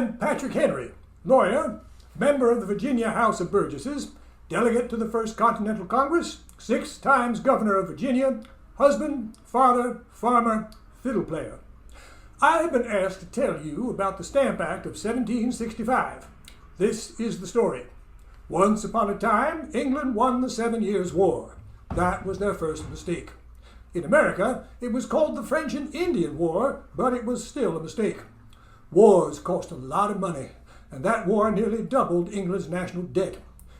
I'm Patrick Henry, lawyer, member of the Virginia House of Burgesses, delegate to the First Continental Congress, 6 times governor of Virginia, husband, father, farmer, fiddle player. I have been asked to tell you about the Stamp Act of 1765. This is the story. Once upon a time, England won the 7 Years' War. That was their first mistake. In America, it was called the French and Indian War, but it was still a mistake. Wars cost a lot of money, and that war nearly doubled England's national debt.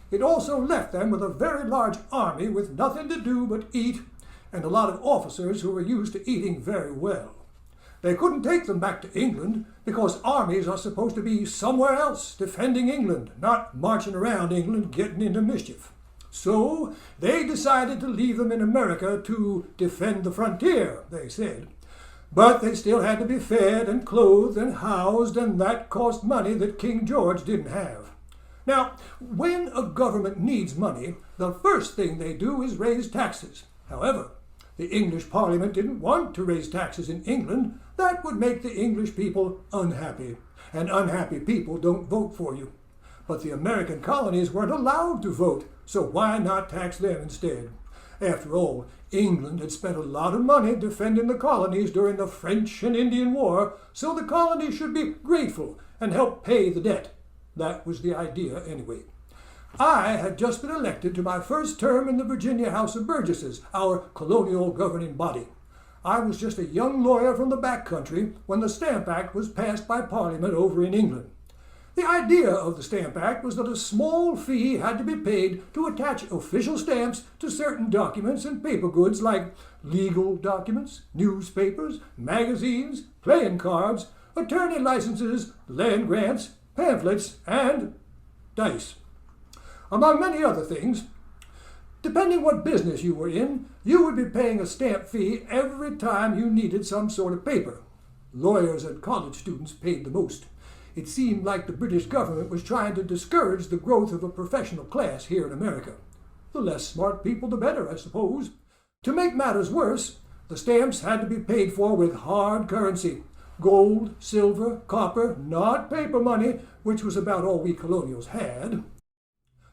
It also left them with a very large army with nothing to do but eat, and a lot of officers who were used to eating very well. They couldn't take them back to England because armies are supposed to be somewhere else defending England, not marching around England getting into mischief. So they decided to leave them in America to defend the frontier, they said. But they still had to be fed and clothed and housed, and that cost money that King George didn't have. Now, when a government needs money, the first thing they do is raise taxes. However, the English Parliament didn't want to raise taxes in England. That would make the English people unhappy, and unhappy people don't vote for you. But the American colonies weren't allowed to vote, so why not tax them instead? After all, England had spent a lot of money defending the colonies during the French and Indian War, so the colonies should be grateful and help pay the debt. That was the idea anyway. I had just been elected to my first term in the Virginia House of Burgesses, our colonial governing body. I was just a young lawyer from the back country when the Stamp Act was passed by Parliament over in England. The idea of the Stamp Act was that a small fee had to be paid to attach official stamps to certain documents and paper goods like legal documents, newspapers, magazines, playing cards, attorney licenses, land grants, pamphlets, and dice. Among many other things, depending what business you were in, you would be paying a stamp fee every time you needed some sort of paper. Lawyers and college students paid the most. It seemed like the British government was trying to discourage the growth of a professional class here in America. The less smart people, the better, I suppose. To make matters worse, the stamps had to be paid for with hard currency. Gold, silver, copper, not paper money, which was about all we colonials had.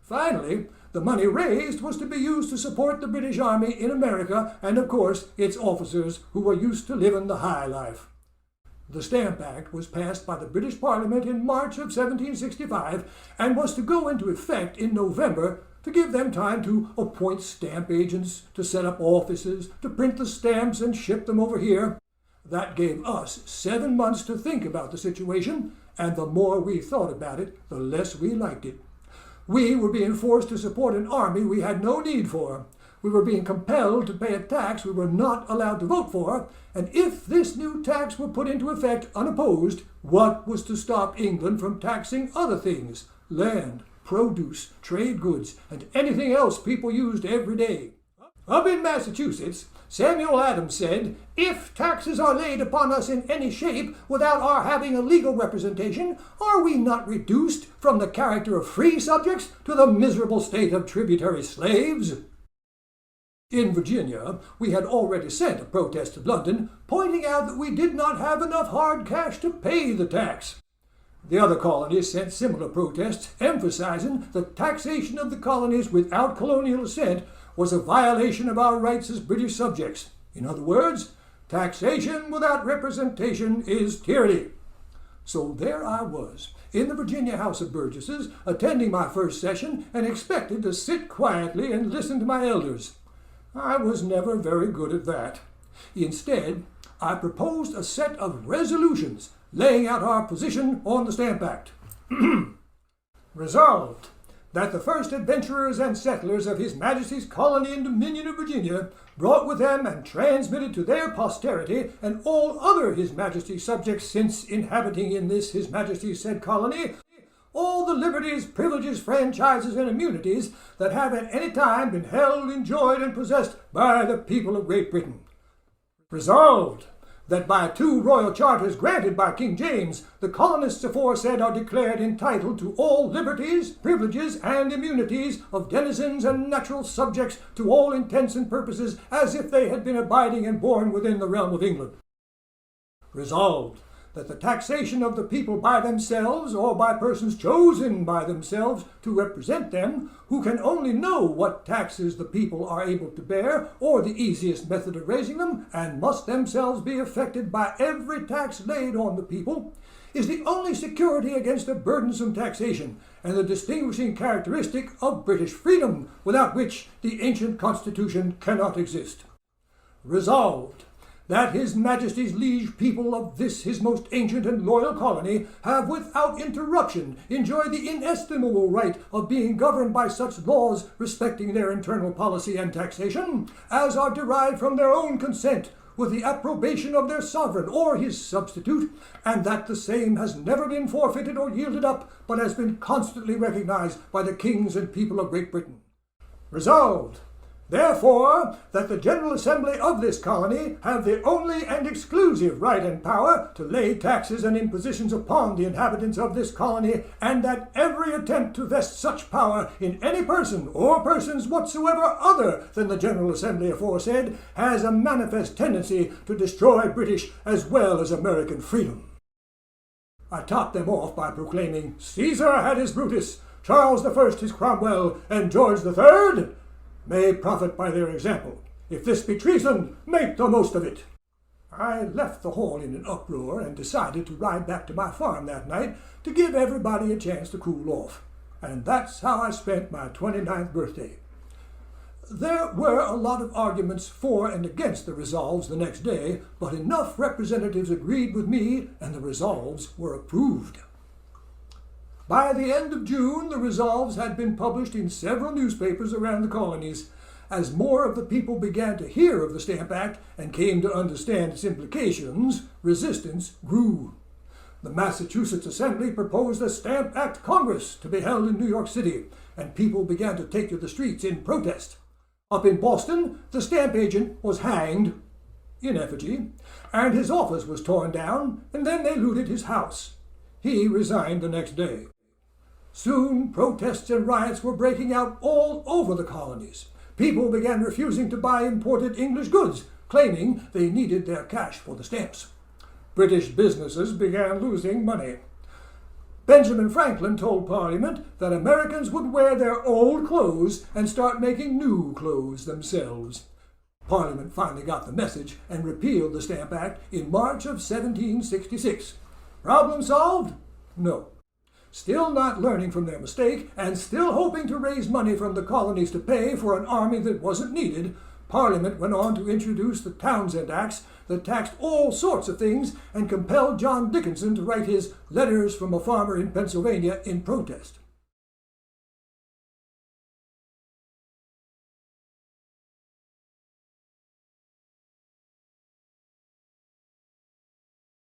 Finally, the money raised was to be used to support the British Army in America and, of course, its officers who were used to living the high life. The Stamp Act was passed by the British Parliament in March of 1765 and was to go into effect in November to give them time to appoint stamp agents, to set up offices, to print the stamps and ship them over here. That gave us 7 months to think about the situation, and the more we thought about it, the less we liked it. We were being forced to support an army we had no need for. We were being compelled to pay a tax we were not allowed to vote for, and if this new tax were put into effect unopposed, what was to stop England from taxing other things? Land, produce, trade goods, and anything else people used every day. Up in Massachusetts, Samuel Adams said, "If taxes are laid upon us in any shape without our having a legal representation, are we not reduced from the character of free subjects to the miserable state of tributary slaves?" In Virginia, we had already sent a protest to London, pointing out that we did not have enough hard cash to pay the tax. The other colonies sent similar protests, emphasizing that taxation of the colonies without colonial assent was a violation of our rights as British subjects. In other words, taxation without representation is tyranny. So there I was, in the Virginia House of Burgesses, attending my first session and expected to sit quietly and listen to my elders. I was never very good at that. Instead, I proposed a set of resolutions laying out our position on the Stamp Act. Resolved, that the first adventurers and settlers of His Majesty's colony and dominion of Virginia brought with them and transmitted to their posterity and all other His Majesty's subjects since inhabiting in this His Majesty's said colony all the liberties, privileges, franchises, and immunities that have at any time been held, enjoyed, and possessed by the people of Great Britain. Resolved, that by 2 royal charters granted by King James, the colonists aforesaid are declared entitled to all liberties, privileges, and immunities of denizens and natural subjects to all intents and purposes as if they had been abiding and born within the realm of England. Resolved, that the taxation of the people by themselves or by persons chosen by themselves to represent them, who can only know what taxes the people are able to bear or the easiest method of raising them, and must themselves be affected by every tax laid on the people, is the only security against a burdensome taxation, and the distinguishing characteristic of British freedom, without which the ancient Constitution cannot exist. Resolved, that His Majesty's liege people of this his most ancient and loyal colony have without interruption enjoyed the inestimable right of being governed by such laws respecting their internal policy and taxation as are derived from their own consent, with the approbation of their sovereign or his substitute, and that the same has never been forfeited or yielded up, but has been constantly recognized by the kings and people of Great Britain. Resolved, therefore, that the General Assembly of this colony have the only and exclusive right and power to lay taxes and impositions upon the inhabitants of this colony, and that every attempt to vest such power in any person or persons whatsoever other than the General Assembly aforesaid has a manifest tendency to destroy British as well as American freedom. I topped them off by proclaiming, Caesar had his Brutus, Charles I his Cromwell, and George III may profit by their example. If this be treason, make the most of it. I left the hall in an uproar and decided to ride back to my farm that night to give everybody a chance to cool off. And that's how I spent my 29th birthday. There were a lot of arguments for and against the resolves the next day, but enough representatives agreed with me and the resolves were approved. By the end of June, the resolves had been published in several newspapers around the colonies. As more of the people began to hear of the Stamp Act and came to understand its implications, resistance grew. The Massachusetts Assembly proposed a Stamp Act Congress to be held in New York City, and people began to take to the streets in protest. Up in Boston, the stamp agent was hanged, in effigy, and his office was torn down, and then they looted his house. He resigned the next day. Soon, protests and riots were breaking out all over the colonies. People began refusing to buy imported English goods, claiming they needed their cash for the stamps. British businesses began losing money. Benjamin Franklin told Parliament that Americans would wear their old clothes and start making new clothes themselves. Parliament finally got the message and repealed the Stamp Act in March of 1766. Problem solved? No. Still not learning from their mistake, and still hoping to raise money from the colonies to pay for an army that wasn't needed, Parliament went on to introduce the Townshend Acts that taxed all sorts of things and compelled John Dickinson to write his Letters from a Farmer in Pennsylvania in protest.